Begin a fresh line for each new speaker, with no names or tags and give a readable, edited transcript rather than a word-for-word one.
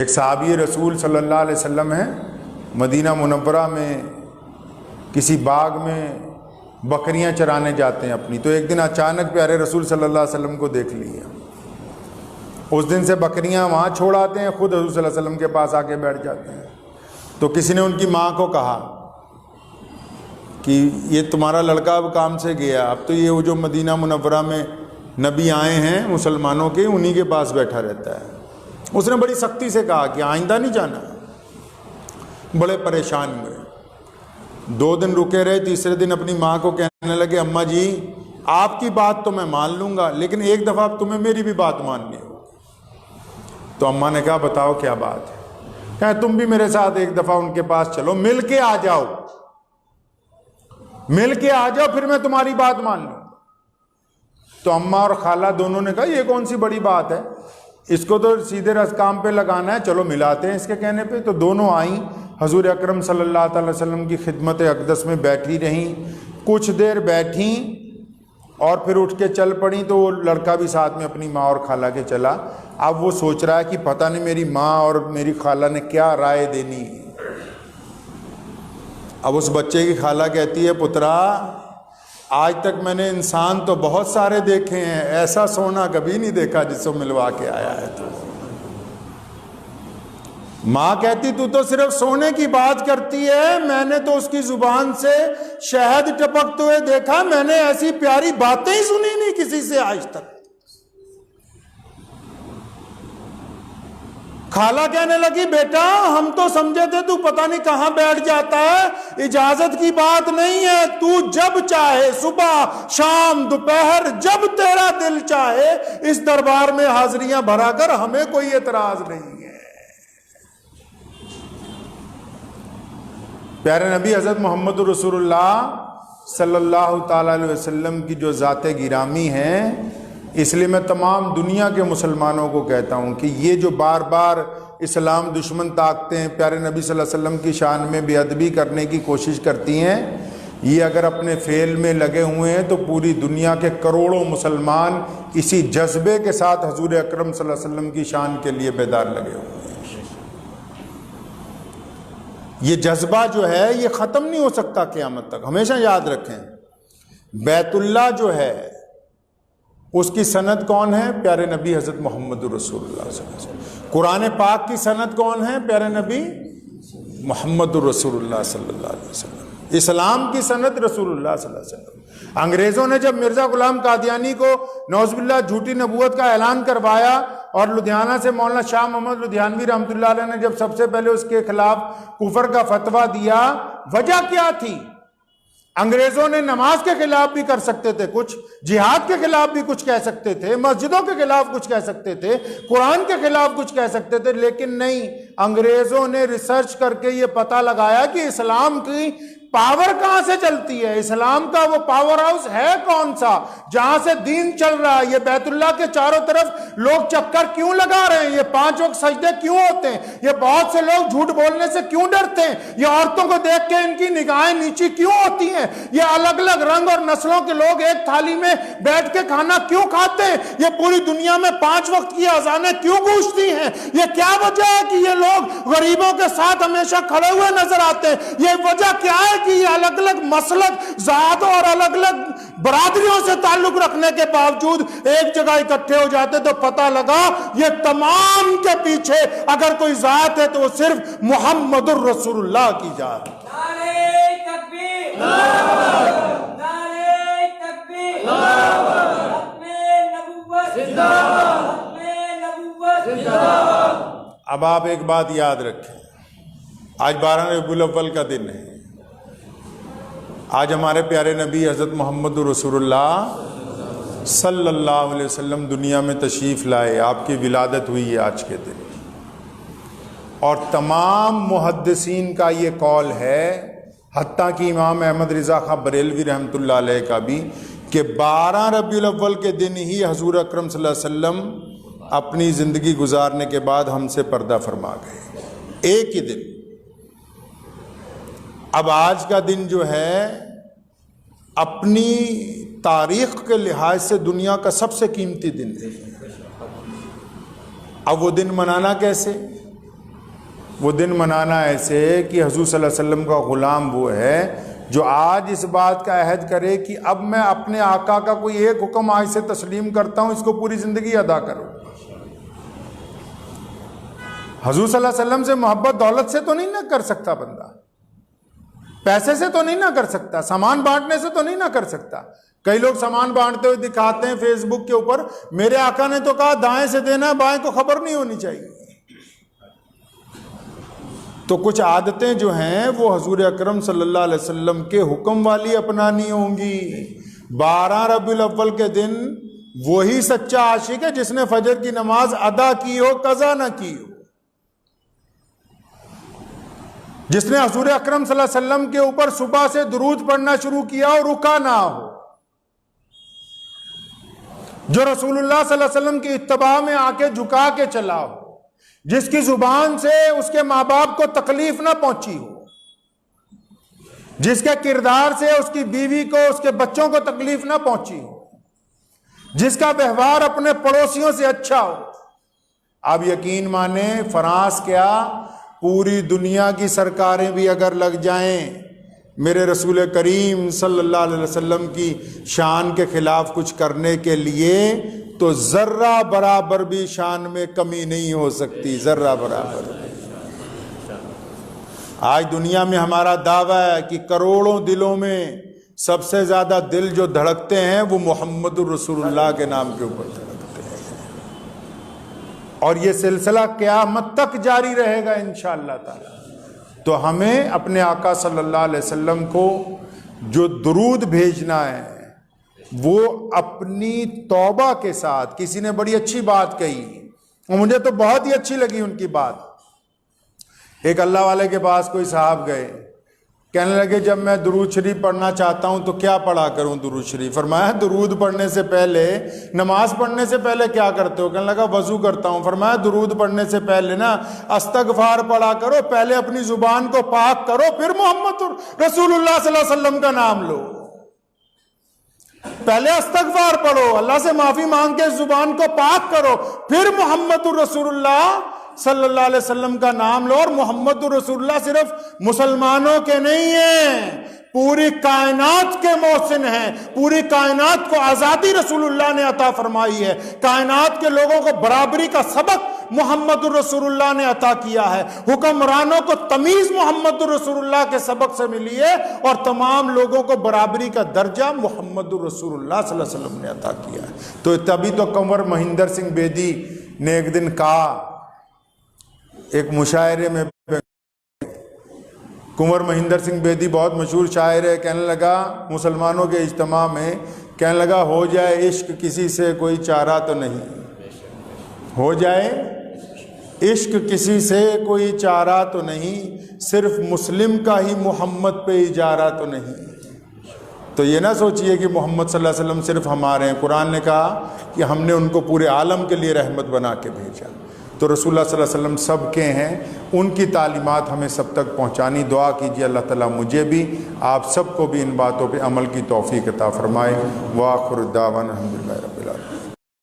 ایک صحابی رسول صلی اللہ علیہ وسلم ہیں، مدینہ منورہ میں کسی باغ میں بکریاں چرانے جاتے ہیں اپنی، تو ایک دن اچانک پیارے رسول صلی اللہ علیہ وسلم کو دیکھ لیا۔ اس دن سے بکریاں وہاں چھوڑ آتے ہیں، خود حضور صلی اللہ علیہ وسلم کے پاس آ کے بیٹھ جاتے ہیں۔ تو کسی نے ان کی ماں کو کہا کہ یہ تمہارا لڑکا اب کام سے گیا، اب تو یہ وہ جو مدینہ منورہ میں نبی آئے ہیں مسلمانوں کے، انہی کے پاس بیٹھا رہتا ہے۔ اس نے بڑی سختی سے کہا کہ آئندہ نہیں جانا۔ بڑے پریشان ہوئے، 2 دن رکے رہے، تیسرے دن اپنی ماں کو کہنے لگے اماں جی آپ کی بات تو میں مان لوں گا، لیکن ایک دفعہ تمہیں میری بھی بات ماننی ہوگی۔ تو اماں نے کہا بتاؤ کیا بات ہے؟ کہا تم بھی میرے ساتھ ایک دفعہ ان کے پاس چلو، مل کے آ جاؤ، مل کے آ جاؤ، پھر میں تمہاری بات مان لوں۔ تو اماں اور خالہ دونوں نے کہا یہ کون سی بڑی بات ہے، اس کو تو سیدھے کام پہ لگانا ہے، چلو ملاتے ہیں اس کے کہنے پہ۔ تو دونوں آئیں، حضور اکرم صلی اللہ تعالی وسلم کی خدمت اقدس میں بیٹھی رہیں، کچھ دیر بیٹھیں اور پھر اٹھ کے چل پڑیں۔ تو وہ لڑکا بھی ساتھ میں اپنی ماں اور خالہ کے چلا۔ اب وہ سوچ رہا ہے کہ پتہ نہیں میری ماں اور میری خالہ نے کیا رائے دینی ہے۔ اب اس بچے کی خالہ کہتی ہے پترا آج تک میں نے انسان تو بہت سارے دیکھے ہیں، ایسا سونا کبھی نہیں دیکھا جس کو ملوا کے آیا ہے تو۔ ماں کہتی تو صرف سونے کی بات کرتی ہے، میں نے تو اس کی زبان سے شہد ٹپکتے ہوئے دیکھا، میں نے ایسی پیاری باتیں ہی سنی نہیں کسی سے آج تک۔ خالہ کہنے لگی بیٹا ہم تو سمجھے تھے تو پتہ نہیں کہاں بیٹھ جاتا ہے، اجازت کی بات نہیں ہے، تو جب چاہے صبح شام دوپہر جب تیرا دل چاہے اس دربار میں حاضریاں بھرا کر، ہمیں کوئی اعتراض نہیں ہے۔ پیارے نبی حضرت محمد رسول اللہ صلی اللہ تعالی علیہ وسلم کی جو ذات گرامی ہیں، اس لیے میں تمام دنیا کے مسلمانوں کو کہتا ہوں کہ یہ جو بار بار اسلام دشمن طاقتیں پیارے نبی صلی اللہ علیہ وسلم کی شان میں بے ادبی کرنے کی کوشش کرتی ہیں، یہ اگر اپنے فعل میں لگے ہوئے ہیں تو پوری دنیا کے کروڑوں مسلمان اسی جذبے کے ساتھ حضور اکرم صلی اللہ علیہ وسلم کی شان کے لیے بیدار لگے ہوئے ہیں۔ یہ جذبہ جو ہے یہ ختم نہیں ہو سکتا قیامت تک، ہمیشہ یاد رکھیں۔ بیت اللہ جو ہے اس کی سند کون ہے؟ پیارے نبی حضرت محمد رسول اللہ صلی اللہ علیہ وسلم۔ قرآن پاک کی سند کون ہے؟ پیارے نبی محمد رسول اللہ صلی اللہ علیہ وسلم۔ اسلام کی سند رسول اللہ صلی اللہ علیہ وسلم۔ انگریزوں نے جب مرزا غلام قادیانی کو نعوذ باللہ جھوٹی نبوت کا اعلان کروایا اور لدھیانہ سے مولانا شاہ محمد لدھیانوی رحمۃ اللہ علیہ نے جب سب سے پہلے اس کے خلاف کفر کا فتویٰ دیا، وجہ کیا تھی؟ انگریزوں نے نماز کے خلاف بھی کر سکتے تھے کچھ، جہاد کے خلاف بھی کچھ کہہ سکتے تھے، مسجدوں کے خلاف کچھ کہہ سکتے تھے، قرآن کے خلاف کچھ کہہ سکتے تھے، لیکن نہیں، انگریزوں نے ریسرچ کر کے یہ پتہ لگایا کہ اسلام کی پاور کہاں سے چلتی ہے، اسلام کا وہ پاور ہاؤس ہے کون سا جہاں سے دین چل رہا ہے۔ یہ بیت اللہ کے چاروں طرف لوگ چکر کیوں لگا رہے ہیں؟ یہ 5 وقت سجدے کیوں ہوتے ہیں؟ یہ بہت سے لوگ جھوٹ بولنے سے کیوں ڈرتے ہیں؟ یہ عورتوں کو دیکھ کے ان کی نگاہیں نیچی کیوں ہوتی ہیں؟ یہ الگ الگ رنگ اور نسلوں کے لوگ ایک تھالی میں بیٹھ کے کھانا کیوں کھاتے ہیں؟ یہ پوری دنیا میں 5 وقت کی اذانیں کیوں گونجتی ہیں؟ یہ کیا وجہ ہے کہ یہ لوگ غریبوں کے ساتھ ہمیشہ کھڑے ہوئے نظر آتے ہیں؟ یہ وجہ کیا ہے کہ یہ الگ الگ مسلک ذات اور الگ الگ برادریوں سے تعلق رکھنے کے باوجود ایک جگہ اکٹھے ہو جاتے؟ تو پتہ لگا یہ تمام کے پیچھے اگر کوئی ذات ہے تو وہ صرف محمد الرسول اللہ کی ذات ہے۔
نعرہ تکبیر، نعرہ تکبیر، ختم نبوت زندہ باد، ختم نبوت زندہ باد۔
اب آپ ایک بات یاد رکھیں، آج 12 ربیع الاول کا دن ہے، آج ہمارے پیارے نبی حضرت محمد رسول اللہ صلی اللہ علیہ وسلم دنیا میں تشریف لائے، آپ کی ولادت ہوئی ہے آج کے دن، اور تمام محدثین کا یہ قول ہے، حتیٰ کہ امام احمد رضا خاں بریلوی رحمۃ اللہ علیہ کا بھی، کہ 12 ربیع الاول کے دن ہی حضور اکرم صلی اللہ علیہ وسلم اپنی زندگی گزارنے کے بعد ہم سے پردہ فرما گئے، ایک ہی دن۔ اب آج کا دن جو ہے اپنی تاریخ کے لحاظ سے دنیا کا سب سے قیمتی دن ہے۔ اب وہ دن منانا کیسے؟ وہ دن منانا ایسے کہ حضور صلی اللہ علیہ وسلم کا غلام وہ ہے جو آج اس بات کا عہد کرے کہ اب میں اپنے آقا کا کوئی ایک حکم آج سے تسلیم کرتا ہوں، اس کو پوری زندگی ادا کروں۔ حضور صلی اللہ علیہ وسلم سے محبت دولت سے تو نہیں نہ کر سکتا بندہ، پیسے سے تو نہیں نہ کر سکتا، سامان بانٹنے سے تو نہیں نہ کر سکتا۔ کئی لوگ سامان بانٹتے ہوئے دکھاتے ہیں فیس بک کے اوپر، میرے آقا نے تو کہا دائیں سے دینا، بائیں کو خبر نہیں ہونی چاہیے۔ تو کچھ عادتیں جو ہیں وہ حضور اکرم صلی اللہ علیہ وسلم کے حکم والی اپنانی ہوں گی۔ 12 ربیع الاول کے دن وہی سچا عاشق ہے جس نے فجر کی نماز ادا کی ہو، قضا نہ کی ہو، جس نے حضور اکرم صلی اللہ علیہ وسلم کے اوپر صبح سے درود پڑھنا شروع کیا اور رکا نہ ہو، جو رسول اللہ صلی اللہ علیہ وسلم کی اتباع میں آ کے جھکا کے چلا ہو، جس کی زبان سے اس کے ماں باپ کو تکلیف نہ پہنچی ہو، جس کے کردار سے اس کی بیوی کو، اس کے بچوں کو تکلیف نہ پہنچی ہو، جس کا ویوہار اپنے پڑوسیوں سے اچھا ہو۔ آپ یقین مانیں، فرانس کیا پوری دنیا کی سرکاریں بھی اگر لگ جائیں میرے رسول کریم صلی اللہ علیہ وسلم کی شان کے خلاف کچھ کرنے کے لیے، تو ذرہ برابر بھی شان میں کمی نہیں ہو سکتی، ذرہ برابر۔ آج دنیا میں ہمارا دعویٰ ہے کہ کروڑوں دلوں میں سب سے زیادہ دل جو دھڑکتے ہیں وہ محمد الرسول اللہ کے نام کے اوپر دھڑکتے ہیں، اور یہ سلسلہ قیامت تک جاری رہے گا انشاءاللہ تعالی۔ تو ہمیں اپنے آقا صلی اللہ علیہ وسلم کو جو درود بھیجنا ہے وہ اپنی توبہ کے ساتھ۔ کسی نے بڑی اچھی بات کہی اور مجھے تو بہت ہی اچھی لگی ان کی بات۔ ایک اللہ والے کے پاس کوئی صاحب گئے، کہنے لگے جب میں درود شریف پڑھنا چاہتا ہوں تو کیا پڑھا کروں درود شریف؟ فرمایا درود پڑھنے سے پہلے، نماز پڑھنے سے پہلے کیا کرتے ہو؟ کہنے لگا وضو کرتا ہوں۔ فرمایا درود پڑھنے سے پہلے نا استغفار پڑھا کرو، پہلے اپنی زبان کو پاک کرو، پھر محمد رسول اللہ صلی اللہ علیہ وسلم کا نام لو۔ پہلے استغفار پڑھو، اللہ سے معافی مانگ کے زبان کو پاک کرو، پھر محمد رسول اللہ صلی اللہ علیہ وسلم کا نام لو۔ اور محمد رسول اللہ صرف مسلمانوں کے نہیں ہیں، پوری کائنات کے محسن ہیں، پوری کائنات کو آزادی رسول اللہ نے عطا فرمائی ہے، کائنات کے لوگوں کو برابری کا سبق محمد رسول اللہ نے عطا کیا ہے، حکمرانوں کو تمیز محمد رسول اللہ کے سبق سے ملی ہے، اور تمام لوگوں کو برابری کا درجہ محمد رسول اللہ صلی اللہ علیہ وسلم نے عطا کیا ہے۔ تو تبھی تو کنور مہندر سنگھ بیدی نے ایک دن کہا، ایک مشاعرے میں، کنور مہندر سنگھ بیدی بہت مشہور شاعر ہے، کہنے لگا مسلمانوں کے اجتماع میں، کہنے لگا ہو جائے عشق کسی سے کوئی چارہ تو نہیں، ہو جائے عشق کسی سے کوئی چارہ تو نہیں، صرف مسلم کا ہی محمد پہ اجارہ تو نہیں۔ تو یہ نہ سوچئے کہ محمد صلی اللہ علیہ وسلم صرف ہمارے ہیں، قرآن نے کہا کہ ہم نے ان کو پورے عالم کے لیے رحمت بنا کے بھیجا۔ تو رسول اللہ صلی اللہ علیہ وسلم سب کے ہیں، ان کی تعلیمات ہمیں سب تک پہنچانی۔ دعا کیجیے اللہ تعالیٰ مجھے بھی، آپ سب کو بھی ان باتوں پہ عمل کی توفیق عطا فرمائے۔ وآخر دعوانا الحمدللہ۔